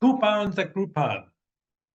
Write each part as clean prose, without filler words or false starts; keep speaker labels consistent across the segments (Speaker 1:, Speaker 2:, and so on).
Speaker 1: Coupons at Groupon.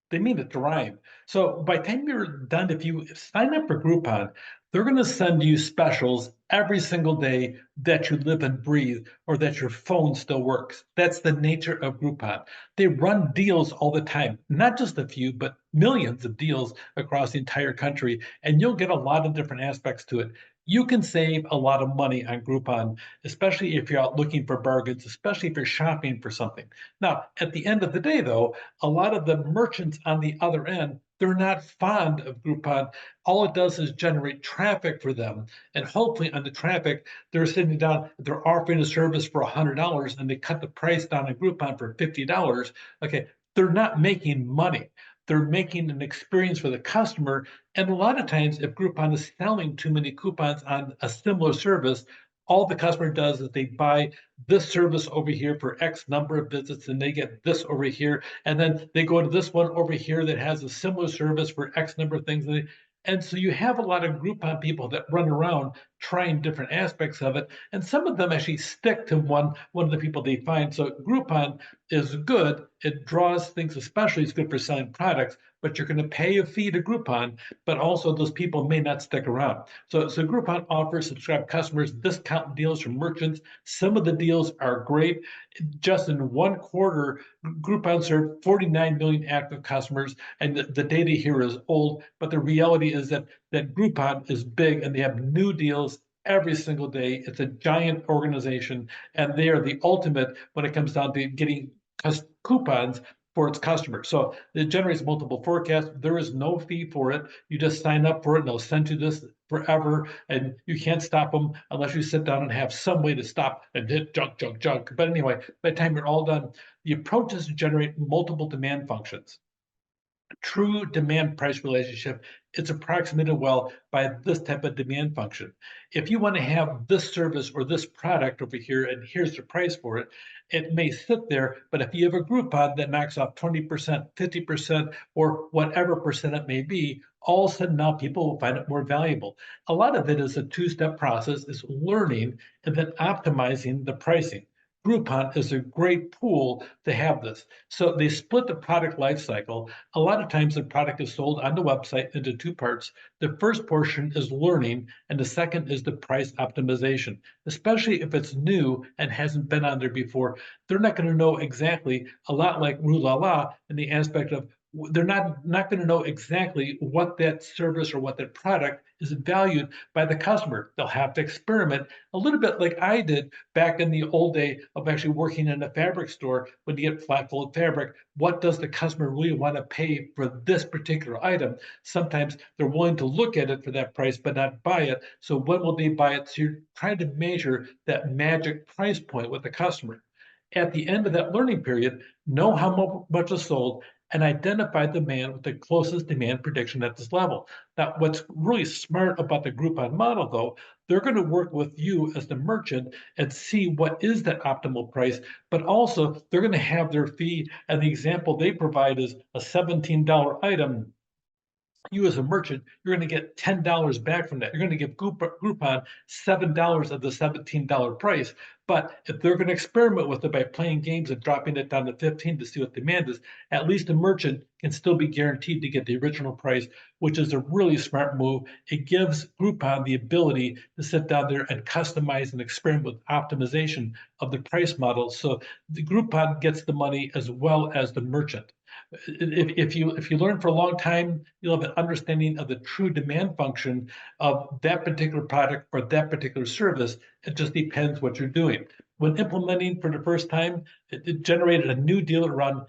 Speaker 1: They mean it to rhyme. So by the time you're done, if you sign up for Groupon, they're going to send you specials every single day that you live and breathe or that your phone still works. That's the nature of Groupon. They run deals all the time, not just a few, but millions of deals across the entire country. And you'll get a lot of different aspects to it. You can save a lot of money on Groupon, especially if you're out looking for bargains, especially if you're shopping for something. Now, at the end of the day, though, a lot of the merchants on the other end, they're not fond of Groupon. All it does is generate traffic for them. And hopefully on the traffic, they're sitting down, they're offering a service for $100 and they cut the price down on Groupon for $50. Okay, they're not making money. They're making an experience for the customer. And a lot of times, if Groupon is selling too many coupons on a similar service, all the customer does is they buy this service over here for X number of visits, and they get this over here, and then they go to this one over here that has a similar service for X number of things. And so you have a lot of Groupon people that run around trying different aspects of it, and some of them actually stick to one of the people they find. So Groupon is good. It draws things, especially it's good for selling products, but you're going to pay a fee to Groupon, but also those people may not stick around. So Groupon offers subscribed customers discount deals from merchants. Some of the deals are great. Just in one quarter, Groupon served 49 million active customers, and the data here is old, but the reality is that Groupon is big and they have new deals every single day. It's a giant organization, and they are the ultimate when it comes down to getting coupons for its customers. So it generates multiple forecasts. There is no fee for it. You just sign up for it and they'll send you this forever, and you can't stop them unless you sit down and have some way to stop and hit junk, junk, junk. But anyway, by the time you're all done, the approach is to generate multiple demand functions. True demand price relationship, it's approximated well by this type of demand function. If you want to have this service or this product over here and here's the price for it, it may sit there, but if you have a Groupon that knocks off 20%, 50%, or whatever percent it may be, all of a sudden now people will find it more valuable. A lot of it is a two-step process, is learning and then optimizing the pricing. Groupon is a great tool to have this. So they split the product life cycle. A lot of times the product is sold on the website into two parts. The first portion is learning, and the second is the price optimization. Especially if it's new and hasn't been on there before, they're not going to know exactly, a lot like Rue La La in the aspect of they're not going to know exactly what that service or what that product is valued by the customer. They'll have to experiment a little bit like I did back in the old day of actually working in a fabric store. When you get flat fold fabric, what does the customer really want to pay for this particular item? Sometimes they're willing to look at it for that price but not buy it. So when will they buy it? So you're trying to measure that magic price point with the customer. At the end of that learning period, know how much is sold and identify demand with the closest demand prediction at this level. Now, what's really smart about the Groupon model, though, they're going to work with you as the merchant and see what is that optimal price, but also they're going to have their fee. And the example they provide is a $17 item. You as a merchant, you're going to get $10 back from that. You're going to give Groupon $7 of the $17 price. But if they're going to experiment with it by playing games and dropping it down to 15 to see what demand is, at least the merchant can still be guaranteed to get the original price, which is a really smart move. It gives Groupon the ability to sit down there and customize and experiment with optimization of the price model. So the Groupon gets the money as well as the merchant. If you learn for a long time, you'll have an understanding of the true demand function of that particular product or that particular service. It just depends what you're doing. When implementing for the first time, it generated a new deal around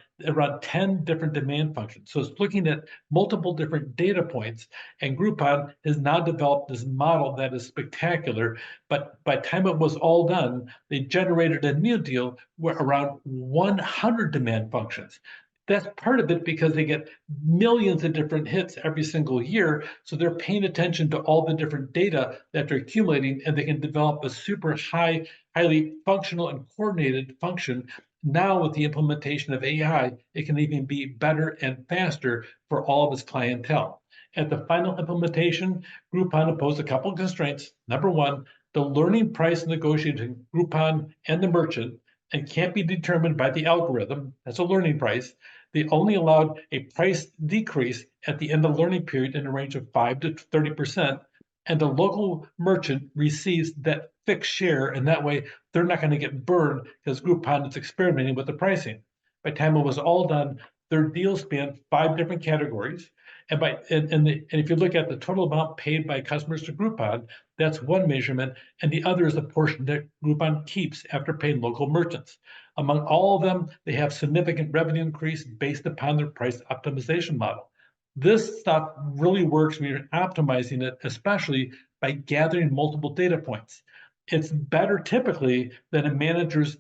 Speaker 1: 10 different demand functions. So it's looking at multiple different data points, and Groupon has now developed this model that is spectacular. But by the time it was all done, they generated a new deal where around 100 demand functions. That's part of it because they get millions of different hits every single year. So they're paying attention to all the different data that they're accumulating, and they can develop a super highly functional and coordinated function. Now, with the implementation of AI, it can even be better and faster for all of its clientele. At the final implementation, Groupon imposed a couple of constraints. Number one, the learning price negotiating Groupon and the merchant and can't be determined by the algorithm. That's a learning price. They only allowed a price decrease at the end of the learning period in a range of 5 to 30%. And the local merchant receives that fixed share, and that way they're not going to get burned because Groupon is experimenting with the pricing. By the time it was all done, their deal spanned 5 different categories. And if you look at the total amount paid by customers to Groupon, that's one measurement, and the other is the portion that Groupon keeps after paying local merchants. Among all of them, they have significant revenue increase based upon their price optimization model. This stuff really works when you're optimizing it, especially by gathering multiple data points. It's better typically than a manager's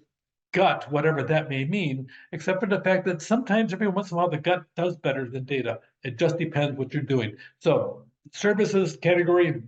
Speaker 1: gut, whatever that may mean, except for the fact that sometimes every once in a while the gut does better than data. It just depends what you're doing. So services category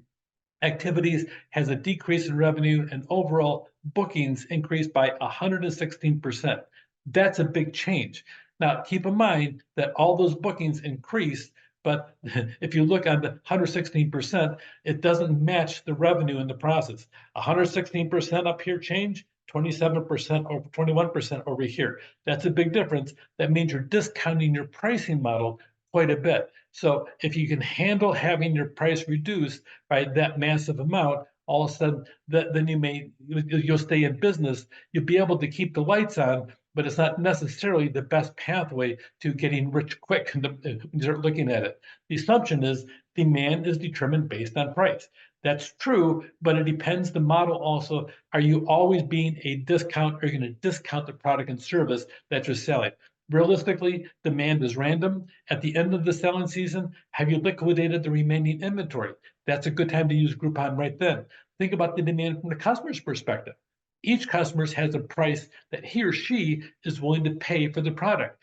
Speaker 1: activities has a decrease in revenue, and overall bookings increased by 116%. That's a big change. Now, keep in mind that all those bookings increased, but if you look on the 116%, it doesn't match the revenue in the process. 116% up here change, 27% or 21% over here. That's a big difference. That means you're discounting your pricing model quite a bit. So if you can handle having your price reduced by that massive amount, all of a sudden then you'll stay in business. You'll be able to keep the lights on, but it's not necessarily the best pathway to getting rich quick when you start looking at it. The assumption is demand is determined based on price. That's true, but it depends the model also. Are you always being a discount? Are you going to discount the product and service that you're selling? Realistically, demand is random. At the end of the selling season, have you liquidated the remaining inventory? That's a good time to use Groupon right then. Think about the demand from the customer's perspective. Each customer has a price that he or she is willing to pay for the product.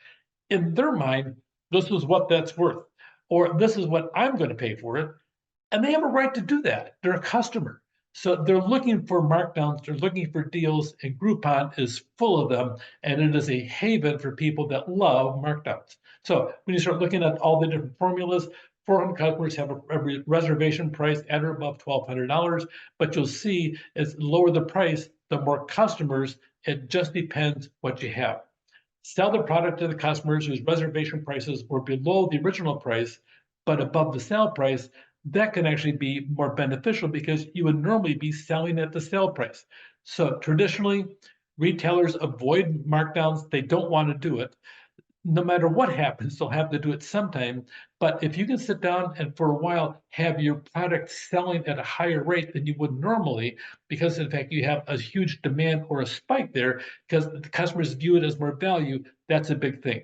Speaker 1: In their mind, this is what that's worth, or this is what I'm going to pay for it. And they have a right to do that. They're a customer. So they're looking for markdowns, they're looking for deals, and Groupon is full of them, and it is a haven for people that love markdowns. So when you start looking at all the different formulas, 400 customers have a reservation price at or above $1,200, but you'll see as lower the price, the more customers. It just depends what you have. Sell the product to the customers whose reservation prices were below the original price, but above the sale price. That can actually be more beneficial because you would normally be selling at the sale price. So traditionally, retailers avoid markdowns. They don't want to do it. No matter what happens, they'll have to do it sometime. But if you can sit down and for a while have your product selling at a higher rate than you would normally, because in fact you have a huge demand or a spike there, because the customers view it as more value, that's a big thing.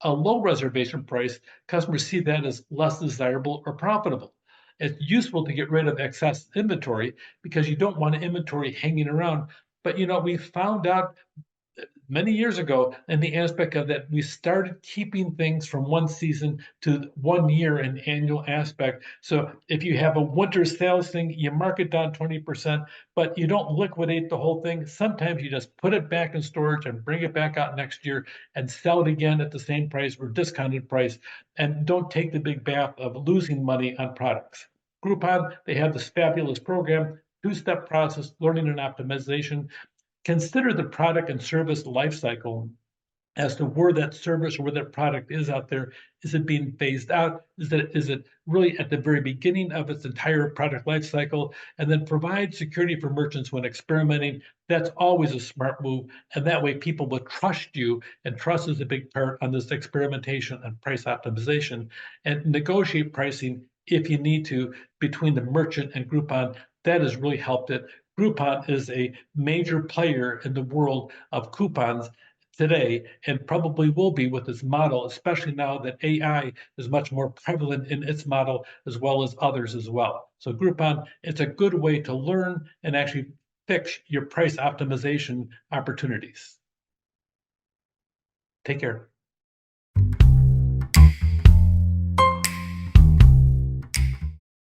Speaker 1: A low reservation price, customers see that as less desirable or profitable. It's useful to get rid of excess inventory because you don't want inventory hanging around. But we found out many years ago in the aspect of that we started keeping things from one season to 1 year in annual aspect. So if you have a winter sales thing, you mark it down 20%, but you don't liquidate the whole thing. Sometimes you just put it back in storage and bring it back out next year and sell it again at the same price or discounted price, and don't take the big bath of losing money on products. Groupon, they have this fabulous program, two-step process, learning and optimization. Consider the product and service life cycle as to where that service or where that product is out there. Is it being phased out? Is it really at the very beginning of its entire product life cycle? And then provide security for merchants when experimenting. That's always a smart move. And that way people will trust you, and trust is a big part on this experimentation and price optimization. And negotiate pricing if you need to between the merchant and Groupon. That has really helped it. Groupon is a major player in the world of coupons today, and probably will be with this model, especially now that AI is much more prevalent in its model as well as others as well. So Groupon, it's a good way to learn and actually fix your price optimization opportunities. Take care.